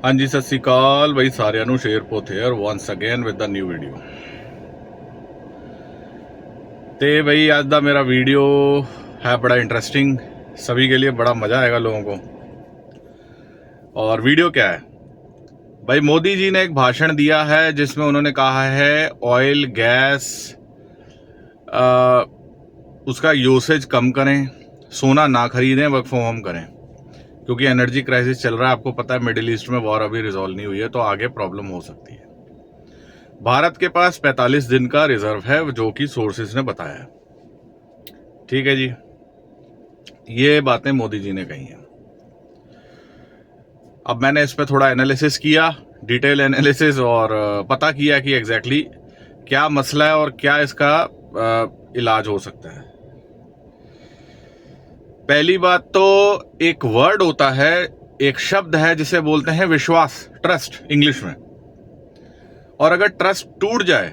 हाँ जी, सत श्री अकाल बई सारिਆਂ ਨੂੰ Sherpur here once again with the new video. तो बई आज का मेरा वीडियो है बड़ा इंटरेस्टिंग, सभी के लिए बड़ा मज़ा आएगा लोगों को। और वीडियो क्या है भाई, मोदी जी ने एक भाषण दिया है जिसमें उन्होंने कहा है ऑयल गैस उसका यूसेज कम करें, सोना ना खरीदें, वर्क फ्रॉम होम करें, क्योंकि एनर्जी क्राइसिस चल रहा है। आपको पता है मिडिल ईस्ट में वॉर अभी रिजॉल्व नहीं हुई है, तो आगे प्रॉब्लम हो सकती है। भारत के पास 45 दिन का रिजर्व है, जो कि सोर्सेज ने बताया है। ठीक है जी, ये बातें मोदी जी ने कही हैं। अब मैंने इस पर थोड़ा एनालिसिस किया, डिटेल एनालिसिस, और पता किया कि एग्जैक्टली क्या मसला है और क्या इसका इलाज हो सकता है। पहली बात तो एक वर्ड होता है, एक शब्द है जिसे बोलते हैं विश्वास, ट्रस्ट इंग्लिश में। और अगर ट्रस्ट टूट जाए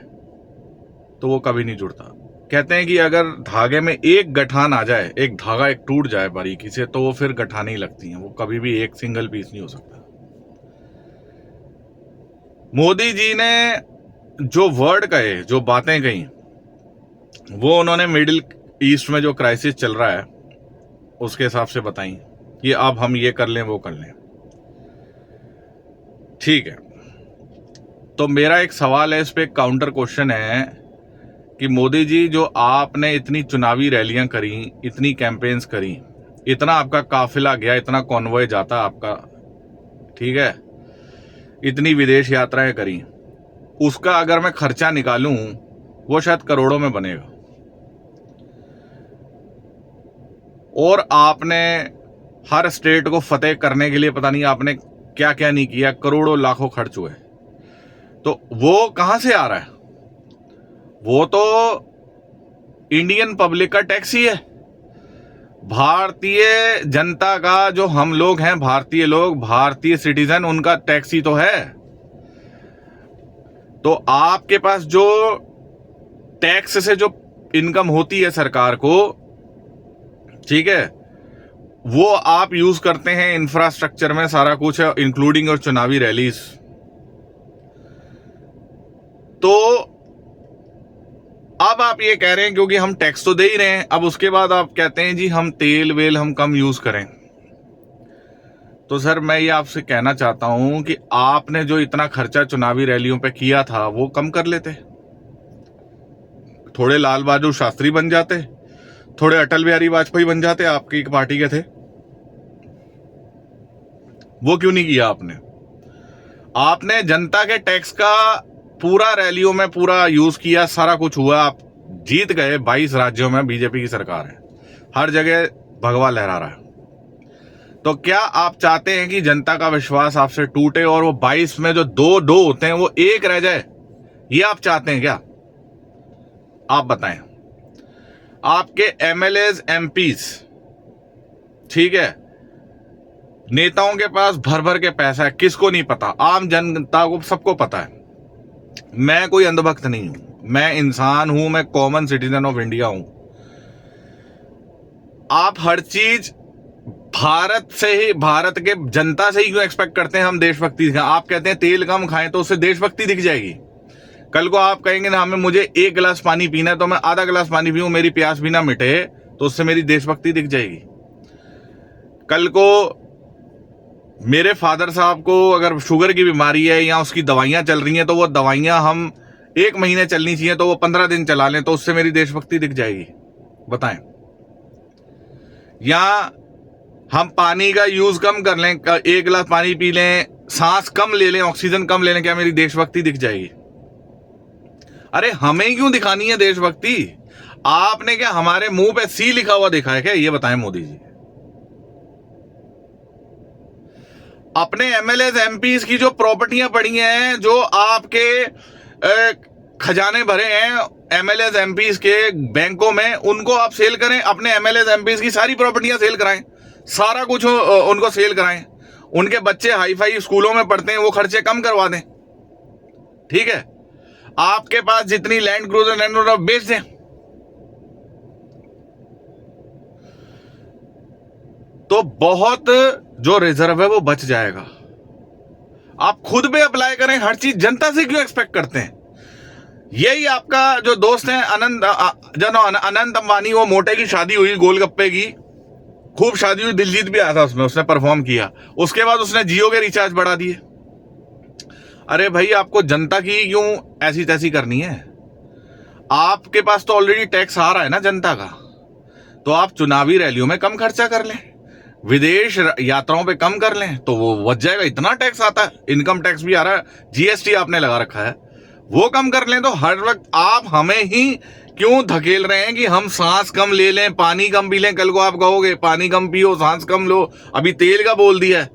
तो वो कभी नहीं जुड़ता। कहते हैं कि अगर धागे में एक गठान आ जाए, एक धागा एक टूट जाए बारीकी से, तो वो फिर गठाने ही लगती हैं, वो कभी भी एक सिंगल पीस नहीं हो सकता। मोदी जी ने जो वर्ड कहे, जो बातें कही, वो उन्होंने मिडिल ईस्ट में जो क्राइसिस चल रहा है उसके हिसाब से बताई कि अब हम ये कर लें, वो कर लें। ठीक है, तो मेरा एक सवाल है, इस पे काउंटर क्वेश्चन है कि मोदी जी, जो आपने इतनी चुनावी रैलियां करी, इतनी कैंपेन्स करी, इतना आपका काफिला गया, इतना कॉन्वॉय जाता आपका, ठीक है, इतनी विदेश यात्राएं करी, उसका अगर मैं खर्चा निकालूं वो शायद करोड़ों में बनेगा। और आपने हर स्टेट को फतेह करने के लिए पता नहीं आपने क्या क्या नहीं किया, करोड़ों लाखों खर्च हुए। तो वो कहां से आ रहा है? वो तो इंडियन पब्लिक का टैक्स ही है, भारतीय जनता का, जो हम लोग हैं, भारतीय लोग, भारतीय सिटीजन, उनका टैक्स ही तो है। तो आपके पास जो टैक्स से जो इनकम होती है सरकार को, ठीक है, वो आप यूज करते हैं इंफ्रास्ट्रक्चर में, सारा कुछ है, इंक्लूडिंग और चुनावी रैलीज। तो अब आप ये कह रहे हैं क्योंकि हम टैक्स तो दे ही रहे हैं, अब उसके बाद आप कहते हैं जी हम तेल वेल हम कम यूज करें। तो सर मैं ये आपसे कहना चाहता हूं कि आपने जो इतना खर्चा चुनावी रैलियों पे किया था वो कम कर लेते, थोड़े लाल बहादुर शास्त्री बन जाते, थोड़े अटल बिहारी वाजपेयी बन जाते, आपकी पार्टी के थे। वो क्यों नहीं किया आपने? आपने जनता के टैक्स का पूरा रैलियों में पूरा यूज किया, सारा कुछ हुआ, आप जीत गए। 22 राज्यों में बीजेपी की सरकार है, हर जगह भगवा लहरा रहा है। तो क्या आप चाहते हैं कि जनता का विश्वास आपसे टूटे और वो 22 में जो दो होते हैं वो एक रह जाए? ये आप चाहते हैं क्या? आप बताएं। आपके एमएलएज एमपीज, ठीक है, नेताओं के पास भर भर के पैसा है, किसको नहीं पता? आम जनता को सबको पता है। मैं कोई अंधभक्त नहीं हूं, मैं इंसान हूं, मैं कॉमन सिटीजन ऑफ इंडिया हूं। आप हर चीज भारत से ही, भारत के जनता से ही क्यों एक्सपेक्ट करते हैं हम देशभक्ति दिखाएं? आप कहते हैं तेल कम खाएं तो उससे देशभक्ति दिख जाएगी। कल को आप कहेंगे ना, हमें मुझे 1 गिलास पानी पीना है तो मैं आधा गिलास पानी पीऊं, मेरी प्यास भी ना मिटे, तो उससे मेरी देशभक्ति दिख जाएगी। कल को मेरे फादर साहब को अगर शुगर की बीमारी है या उसकी दवाइयां चल रही हैं, तो वो दवाइयां हम 1 महीने चलनी चाहिए तो वो 15 दिन चला लें, तो उससे मेरी देशभक्ति दिख जाएगी। बताएं। या हम पानी का यूज कम कर लें, 1 गिलास पानी पी लें, सांस कम ले लें, ऑक्सीजन कम ले लें, क्या मेरी देशभक्ति दिख जाएगी? अरे हमें क्यों दिखानी है देशभक्ति? आपने क्या हमारे मुंह पे सी लिखा हुआ देखा है क्या? ये बताएं मोदी जी। अपने एमएलए एमपीज की जो प्रॉपर्टियां पड़ी हैं, जो आपके खजाने भरे हैं एमएलए एमपीज के बैंकों में, उनको आप सेल करें। अपने एमएलए एमपीज की सारी प्रॉपर्टियां सेल कराएं, सारा कुछ उनको सेल कराएं। उनके बच्चे हाई फाई स्कूलों में पढ़ते हैं, वो खर्चे कम करवा दें। ठीक है, आपके पास जितनी लैंड क्रूजर लैंड रोवर बेच दें। तो बहुत जो रिजर्व है वो बच जाएगा। आप खुद पे अप्लाई करें, हर चीज जनता से क्यों एक्सपेक्ट करते हैं? यही आपका जो दोस्त है अनंत अंबानी, वो मोटे की शादी हुई गोलगप्पे की, खूब शादी हुई, दिलजीत भी आया था उसमें, उसने परफॉर्म किया, उसके बाद उसने जियो के रिचार्ज बढ़ा दिए। अरे भाई, आपको जनता की क्यों ऐसी तैसी करनी है? आपके पास तो ऑलरेडी टैक्स आ रहा है ना जनता का, तो आप चुनावी रैलियों में कम खर्चा कर लें, विदेश यात्राओं पे कम कर लें, तो वो बच जाएगा। इतना टैक्स आता है, इनकम टैक्स भी आ रहा है, जीएसटी आपने लगा रखा है, वो कम कर लें। तो हर वक्त आप हमें ही क्यों धकेल रहे हैं कि हम सांस कम ले लें, पानी कम पी लें? कल को आप कहोगे पानी कम पियो, सांस कम लो, अभी तेल का बोल दिया है।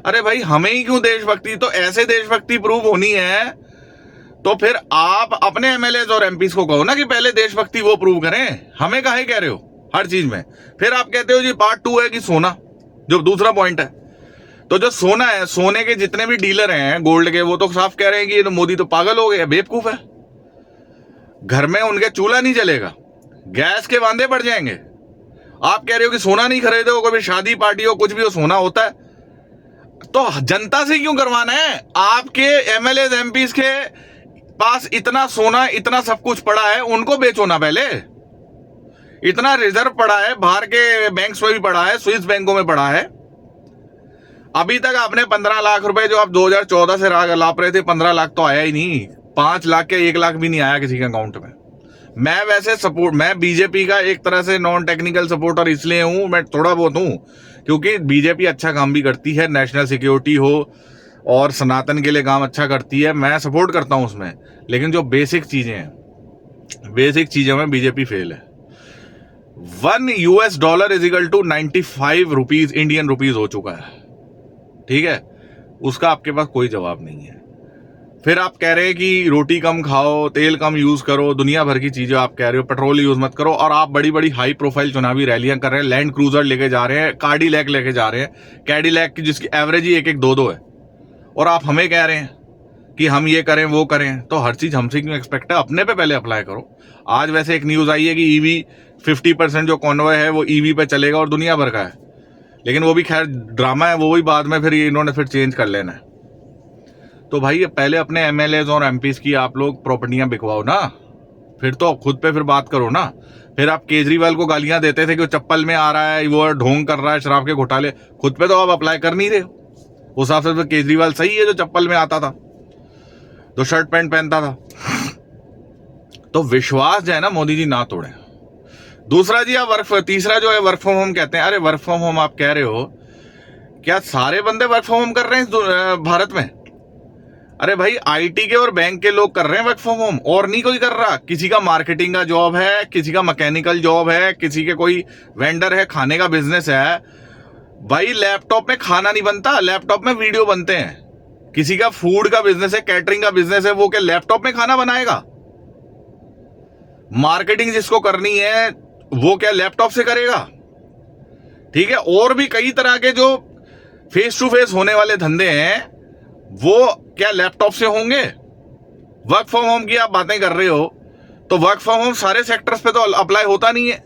अरे भाई, हमें ही क्यों देशभक्ति? तो ऐसे देशभक्ति प्रूव होनी है तो फिर आप अपने एमएलए और एमपीज को कहो ना कि पहले देशभक्ति वो प्रूव करें, हमें काहे कह रहे हो हर चीज में? फिर आप कहते हो जी पार्ट 2 है कि सोना, जो दूसरा पॉइंट है। तो जो सोना है, सोने के जितने भी डीलर हैं गोल्ड के, वो तो साफ कह रहे हैं कि ये तो मोदी तो पागल हो गए, बेवकूफ है। घर में उनके चूल्हा नहीं जलेगा, गैस के वांदे बढ़ जाएंगे। आप कह रहे हो कि सोना नहीं खरीदे हो, कोई शादी पार्टी हो, कुछ भी हो, सोना होता है। तो जनता से क्यों करवाना है? आपके एमएलए एमपीज के पास इतना सोना, इतना सब कुछ पड़ा है, उनको बेचो ना पहले। इतना रिजर्व पड़ा है, बाहर के बैंक्स में भी पड़ा है, स्विस बैंकों में पड़ा है। अभी तक आपने 15 लाख रुपए जो आप 2014 से लाप रहे थे, 15 लाख तो आया ही नहीं, 5 लाख के 1 लाख भी नहीं आया किसी के अकाउंट में। मैं वैसे सपोर्ट, मैं बीजेपी का एक तरह से नॉन टेक्निकल सपोर्टर इसलिए हूं, मैं थोड़ा बहुत हूं, क्योंकि बीजेपी अच्छा काम भी करती है, नेशनल सिक्योरिटी हो और सनातन के लिए काम अच्छा करती है, मैं सपोर्ट करता हूं उसमें। लेकिन जो बेसिक चीजें हैं, बेसिक चीजों में बीजेपी फेल है। $1 is equal to 95 rupees Indian rupees हो चुका है, ठीक है? उसका आपके पास कोई जवाब नहीं है। फिर आप कह रहे हैं कि रोटी कम खाओ, तेल कम यूज करो, दुनिया भर की चीजें आप कह रहे हो, पेट्रोल यूज मत करो, और आप बड़ी बड़ी हाई प्रोफाइल चुनावी रैलियां कर रहे हैं, लैंड क्रूजर लेके जा रहे हैं, कार्डिलैक लेके जा रहे हैं, कैडिलैक की जिसकी एवरेज ही 1-1, 2-2 है, और आप हमें कह रहे हैं कि हम ये करें वो करें। तो हर चीज हमसे क्यों एक्सपेक्ट है? अपने पे पहले अप्लाई करो। आज वैसे एक न्यूज आई है कि ईवी 50% जो कॉन्वॉय है वो ईवी पे चलेगा और दुनिया भर का है, लेकिन वो भी खैर ड्रामा है, वो भी बाद में फिर इन्होंने फिर चेंज कर लेना है। तो भाई पहले अपने एमएलए और एमपीज की आप लोग प्रॉपर्टियां बिकवाओ ना, फिर तो खुद पे फिर बात करो ना। फिर आप केजरीवाल को गालियां देते थे कि वो चप्पल में आ रहा है, वो ढोंग कर रहा है, शराब के घोटाले, खुद पे तो आप अप्लाई कर नहीं रहे हो। उस हिसाब से तो केजरीवाल सही है जो चप्पल में आता था, जो शर्ट पैंट पहनता था। तो विश्वास जो है ना मोदी जी ना तोड़े। दूसरा जी, आप तीसरा जो है वर्क फ्रॉम होम कहते हैं। अरे वर्क फ्रॉम होम आप कह रहे हो, क्या सारे बंदे वर्क फ्रॉम होम कर रहे हैं भारत में? अरे भाई, आईटी के और बैंक के लोग कर रहे हैं वर्क फ्रॉम होम, और नहीं कोई कर रहा। किसी का मार्केटिंग का जॉब है, किसी का मैकेनिकल जॉब है, किसी के कोई वेंडर है, खाने का बिजनेस है। भाई लैपटॉप में खाना नहीं बनता, लैपटॉप में वीडियो बनते हैं। किसी का फूड का बिजनेस है, कैटरिंग का बिजनेस है, वो क्या लैपटॉप में खाना बनाएगा? मार्केटिंग जिसको करनी है वो क्या लैपटॉप से करेगा? ठीक है, और भी कई तरह के जो फेस टू फेस होने वाले धंधे हैं वो क्या लैपटॉप से होंगे? वर्क फ्रॉम होम की आप बातें कर रहे हो, तो वर्क फ्रॉम होम सारे सेक्टर्स पे तो अप्लाई होता नहीं है,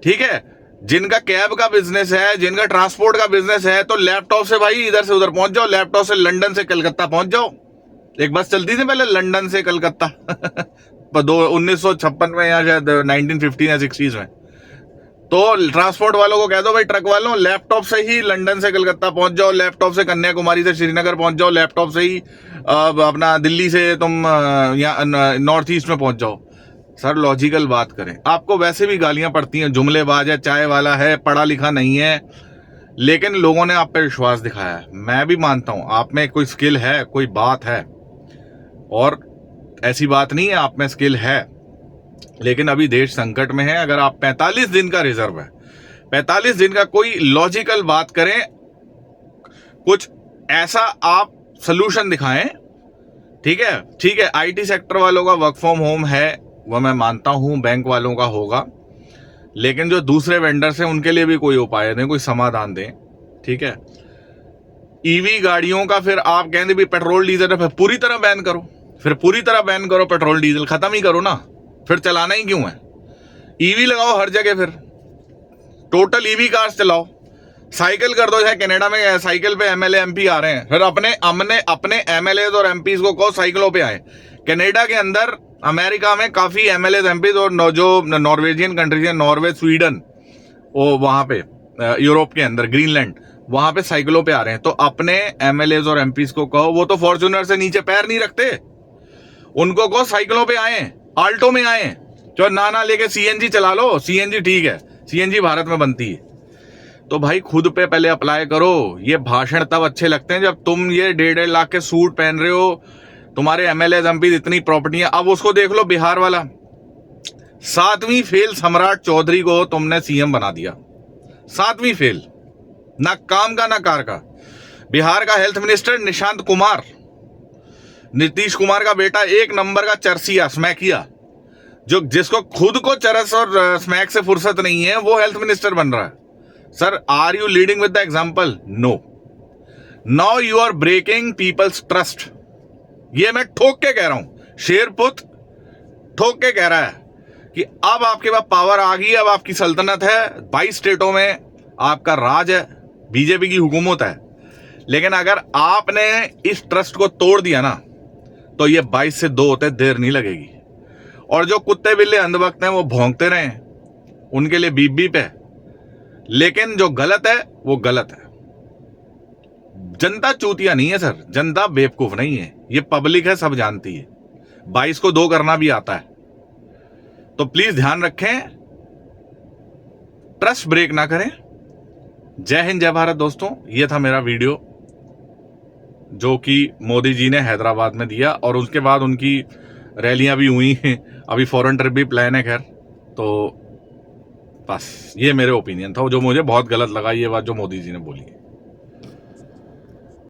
ठीक है? जिनका कैब का बिजनेस है, जिनका ट्रांसपोर्ट का बिजनेस है, तो लैपटॉप से भाई इधर से उधर पहुंच जाओ, लैपटॉप से लंदन से कलकत्ता पहुंच जाओ। एक बस चलती थी पहले लंदन से कलकत्ता 1956 में या शायद 1950 या 60s में। तो ट्रांसपोर्ट वालों को कह दो भाई, ट्रक वालों, लैपटॉप से ही लंदन से कलकत्ता पहुंच जाओ, लैपटॉप से कन्याकुमारी से श्रीनगर पहुंच जाओ, लैपटॉप से ही अपना दिल्ली से तुम यहाँ नॉर्थ ईस्ट में पहुंच जाओ। सर लॉजिकल बात करें, आपको वैसे भी गालियां पड़ती हैं, जुमलेबाज है, चाय वाला है, पढ़ा लिखा नहीं है, लेकिन लोगों ने आप पे विश्वास दिखाया है। मैं भी मानता हूं आप में कोई स्किल है, कोई बात है, और ऐसी बात नहीं है, आप में स्किल है, लेकिन अभी देश संकट में है। अगर आप 45 दिन का रिजर्व है, 45 दिन का कोई लॉजिकल बात करें, कुछ ऐसा आप सोल्यूशन दिखाएं, ठीक है? ठीक है, आईटी सेक्टर वालों का वर्क फ्रॉम होम है, वह मैं मानता हूं, बैंक वालों का होगा, लेकिन जो दूसरे वेंडर्स हैं उनके लिए भी कोई उपाय दें, कोई समाधान दें, ठीक है? ईवी गाड़ियों का फिर आप कहते भी पेट्रोल डीजल फिर पूरी तरह बैन करो, फिर पूरी तरह बैन करो, पेट्रोल डीजल खत्म ही करो ना, फिर चलाना ही क्यों है? ईवी लगाओ हर जगह, फिर टोटल ईवी कार्स चलाओ, साइकिल कर दो, चाहे कनाडा में साइकिल पे एमएलए एमपी आ रहे हैं, फिर अपने एमएलए और एमपीज को कहो साइकिलों पे आए। कनाडा के अंदर, अमेरिका में काफी एमएलए एमपीज और जो नॉर्वेजियन कंट्रीज है, नॉर्वे, स्वीडन, वो वहां पे यूरोप के अंदर, ग्रीनलैंड, वहां पे साइकिलों पे आ रहे हैं। तो अपने एमएलए और एमपीज को कहो, वो तो फॉर्च्यूनर से नीचे पैर नहीं रखते, उनको कहो साइकिलों पे आए, आल्टो में आए, जो ना लेके सीएनजी चला लो। सीएनजी ठीक है, सीएनजी भारत में बनती है। तो भाई खुद पे पहले अप्लाई करो। ये भाषण तब अच्छे लगते हैं जब तुम ये 1.5 लाख के सूट पहन रहे हो, तुम्हारे एमएलए एमपी इतनी प्रॉपर्टियां। अब उसको देख लो, बिहार वाला 7वीं फेल सम्राट चौधरी को तुमने सीएम बना दिया। 7वीं फेल, ना काम का ना कार का। बिहार का हेल्थ मिनिस्टर निशांत कुमार, नीतीश कुमार का बेटा, 1 नंबर का चरसिया, स्मैकिया, जो जिसको खुद को चरस और स्मैक से फुर्सत नहीं है, वो हेल्थ मिनिस्टर बन रहा है। Sir, are you leading with the example? No. Now you are breaking people's trust. ये मैं ठोक के कह रहा हूं, शेरपुत ठोक के कह रहा है कि अब आपके पास पावर आ गई, अब आपकी सल्तनत है, 22 स्टेटों में आपका राज है, बीजेपी की हुकूमत है। लेकिन अगर आपने इस ट्रस्ट को तोड़ दिया ना, तो ये 22 से 2 होते देर नहीं लगेगी। और जो कुत्ते बिल्ले अंधभक्त हैं वो भौंकते रहे, उनके लिए बीप बीप है, लेकिन जो गलत है वो गलत है। जनता चूतिया नहीं है सर, जनता बेवकूफ नहीं है, ये पब्लिक है, सब जानती है। 22 को 2 करना भी आता है। तो प्लीज ध्यान रखें, ट्रस्ट ब्रेक ना करें। जय हिंद, जय भारत दोस्तों। ये था मेरा वीडियो जो कि मोदी जी ने हैदराबाद में दिया, और उसके बाद उनकी रैलियां भी हुई हैं, अभी फॉरेन ट्रिप भी प्लान है। खैर, तो बस ये मेरे ओपिनियन था, जो मुझे बहुत गलत लगा ये बात जो मोदी जी ने बोली है।